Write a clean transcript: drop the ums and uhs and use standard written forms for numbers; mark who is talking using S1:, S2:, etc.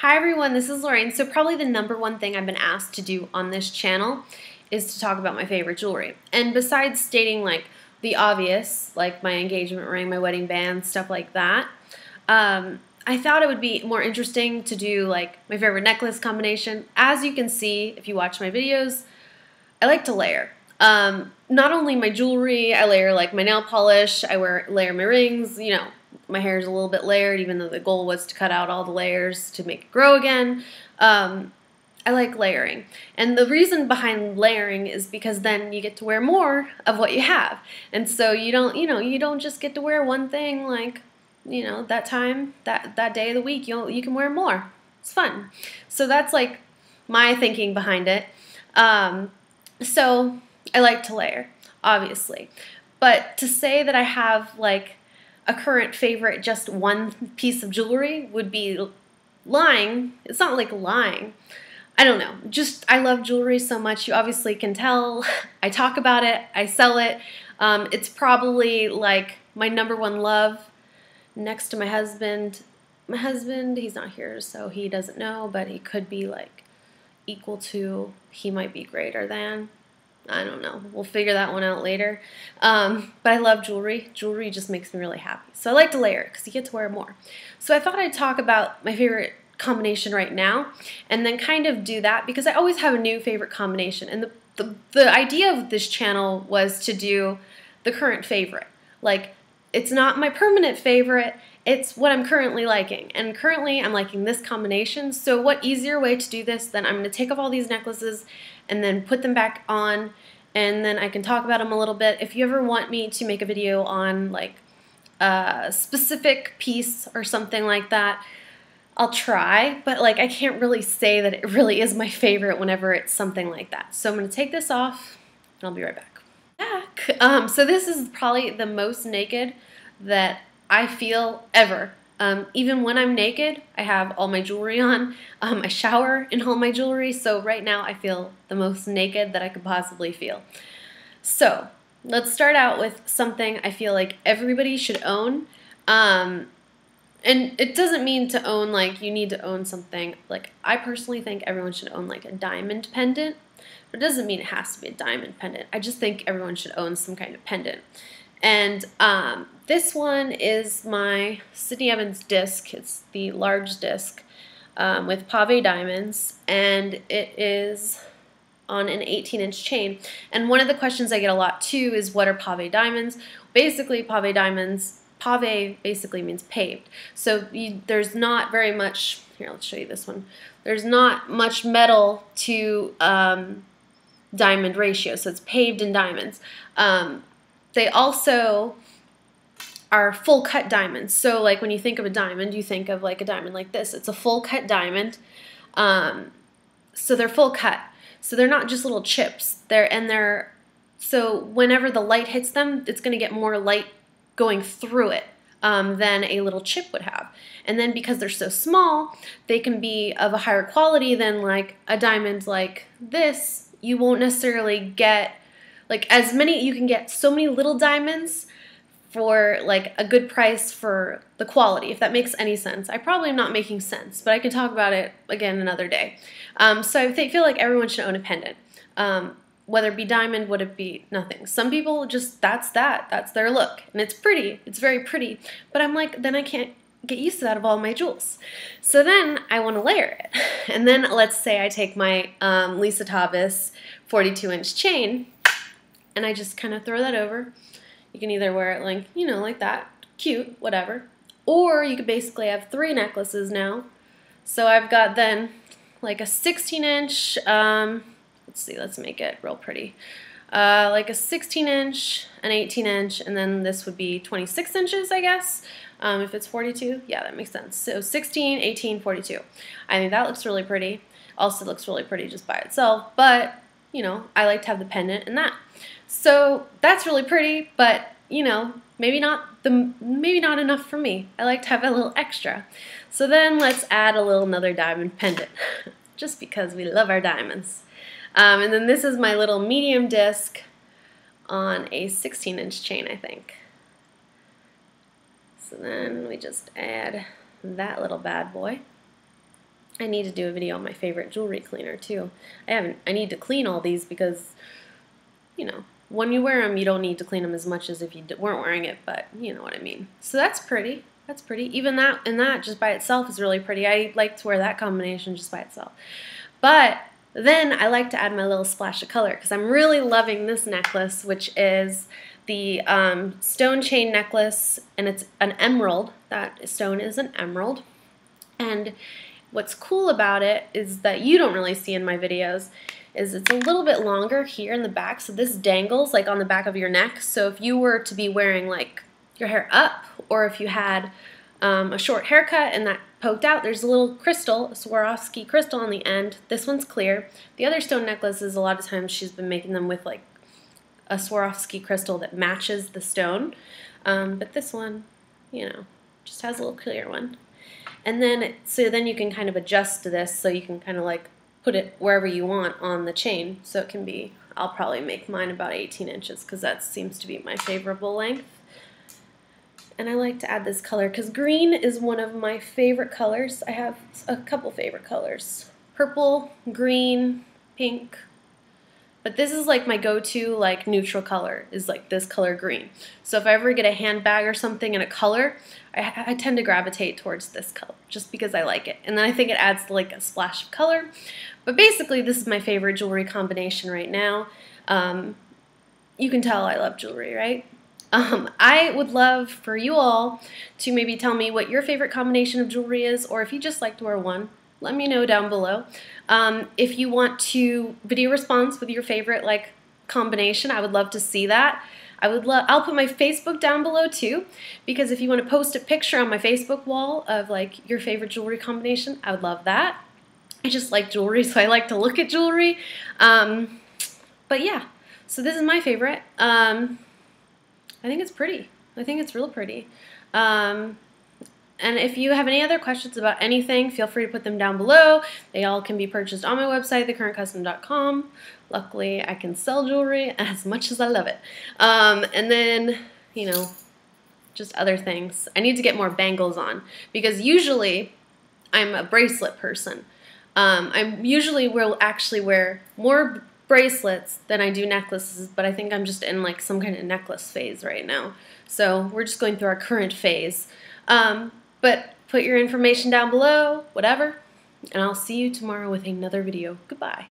S1: Hi everyone, this is Lorraine. So probably the #1 thing I've been asked to do on this channel is to talk about my favorite jewelry. And besides stating like the obvious, like my engagement ring, my wedding band, stuff like that, I thought it would be more interesting to do like my favorite necklace combination. As you can see, if you watch my videos, I like to layer. Not only my jewelry, I layer like my nail polish, layer my rings, you know, my hair is a little bit layered even though the goal was to cut out all the layers to make it grow again. I like layering. And the reason behind layering is because then you get to wear more of what you have. And so you don't just get to wear one thing like, that time, that day of the week, you can wear more. It's fun. So that's like my thinking behind it. So I like to layer, obviously. But to say that I have like a current favorite, just one piece of jewelry, would be lying. It's not like lying. I don't know. Just, I love jewelry so much. You obviously can tell. I talk about it. I sell it. It's probably like my #1 love next to my husband. My husband, he's not here, so he doesn't know, but he could be like equal to, he might be greater than. I don't know. We'll figure that one out later. But I love jewelry. Jewelry just makes me really happy. So I like to layer it because you get to wear more. So I thought I'd talk about my favorite combination right now and then kind of do that because I always have a new favorite combination. And the idea of this channel was to do the current favorite. Like, it's not my permanent favorite. It's what I'm currently liking. And currently I'm liking this combination. So what easier way to do this than I'm going to take off all these necklaces and then put them back on, and then I can talk about them a little bit. If you ever want me to make a video on like a specific piece or something like that, I'll try, but like I can't really say that it really is my favorite whenever it's something like that. So I'm going to take this off and I'll be right back. So this is probably the most naked that I feel ever. Even when I'm naked, I have all my jewelry on. I shower in all my jewelry, so right now I feel the most naked that I could possibly feel. So let's start out with something I feel like everybody should own. And it doesn't mean to own like you need to own something. Like, I personally think everyone should own like a diamond pendant. But it doesn't mean it has to be a diamond pendant. I just think everyone should own some kind of pendant. And this one is my Sydney Evans disc. It's the large disc with Pave diamonds, and it is on an 18-inch chain. And one of the questions I get a lot too is, what are Pave diamonds? Basically, Pave diamonds, Pave basically means paved. So there's not very much, here, let's show you this one. There's not much metal to diamond ratio, so it's paved in diamonds. They also are full cut diamonds. So like when you think of a diamond, you think of like a diamond like this. It's a full cut diamond. So they're full cut. So they're not just little chips. So whenever the light hits them, it's going to get more light going through it than a little chip would have. And then because they're so small, they can be of a higher quality than like a diamond like this. You won't necessarily get like as many, you can get so many little diamonds for like a good price for the quality, if that makes any sense. I probably am not making sense, but I can talk about it again another day. So I feel like everyone should own a pendant. Whether it be diamond, would it be nothing? Some people just, that's their look. And it's pretty, it's very pretty. But I'm like, then I can't get used to that of all my jewels. So then I want to layer it. And then let's say I take my Lisa Taubes 42-inch chain and I just kind of throw that over. You can either wear it like, like that, cute, whatever. Or you could basically have 3 necklaces now. So I've got then like a 16-inch, let's see, let's make it real pretty. Like a 16-inch, an 18-inch, and then this would be 26 inches, I guess. If it's 42, yeah, that makes sense. So 16, 18, 42. I think that looks really pretty. Also looks really pretty just by itself, but, I like to have the pendant and that. So that's really pretty, but, maybe not enough for me. I like to have a little extra. So then let's add another diamond pendant, just because we love our diamonds. And then this is my little medium disc on a 16-inch chain, I think. So then we just add that little bad boy. I need to do a video on my favorite jewelry cleaner too. I need to clean all these because, you know, when you wear them, you don't need to clean them as much as if you weren't wearing it, but you know what I mean. So that's pretty. That's pretty. Even that and that just by itself is really pretty. I like to wear that combination just by itself. But then I like to add my little splash of color because I'm really loving this necklace, which is the stone chain necklace, and it's an emerald. That stone is an emerald. And what's cool about it is that you don't really see in my videos is it's a little bit longer here in the back, so this dangles like on the back of your neck. So if you were to be wearing like your hair up, or if you had a short haircut and that poked out, there's a little crystal, a Swarovski crystal on the end. This one's clear. The other stone necklaces, a lot of times she's been making them with like a Swarovski crystal that matches the stone, but this one, you know, just has a little clear one. And then, so then you can kind of adjust to this, so you can kind of like put it wherever you want on the chain. So it can be, I'll probably make mine about 18 inches because that seems to be my favorable length. And I like to add this color because green is one of my favorite colors. I have a couple favorite colors. Purple, green, pink. But this is like my go-to like neutral color is like this color green. So if I ever get a handbag or something in a color, I tend to gravitate towards this color just because I like it. And then I think it adds like a splash of color. But basically this is my favorite jewelry combination right now. You can tell I love jewelry, right? I would love for you all to maybe tell me what your favorite combination of jewelry is, or if you just like to wear one, let me know down below. If you want to video response with your favorite like combination, I would love to see that. I'll put my Facebook down below too, because if you want to post a picture on my Facebook wall of like your favorite jewelry combination, I would love that. I just like jewelry, so I like to look at jewelry. But yeah, so this is my favorite. I think it's pretty. I think it's real pretty. And if you have any other questions about anything, feel free to put them down below. They all can be purchased on my website, TheCurrentCustom.com. Luckily, I can sell jewelry as much as I love it. And then, you know, just other things. I need to get more bangles on because usually I'm a bracelet person. I usually will actually wear more bracelets than I do necklaces, but I think I'm just in like some kind of necklace phase right now. So we're just going through our current phase. But put your information down below, whatever, and I'll see you tomorrow with another video. Goodbye.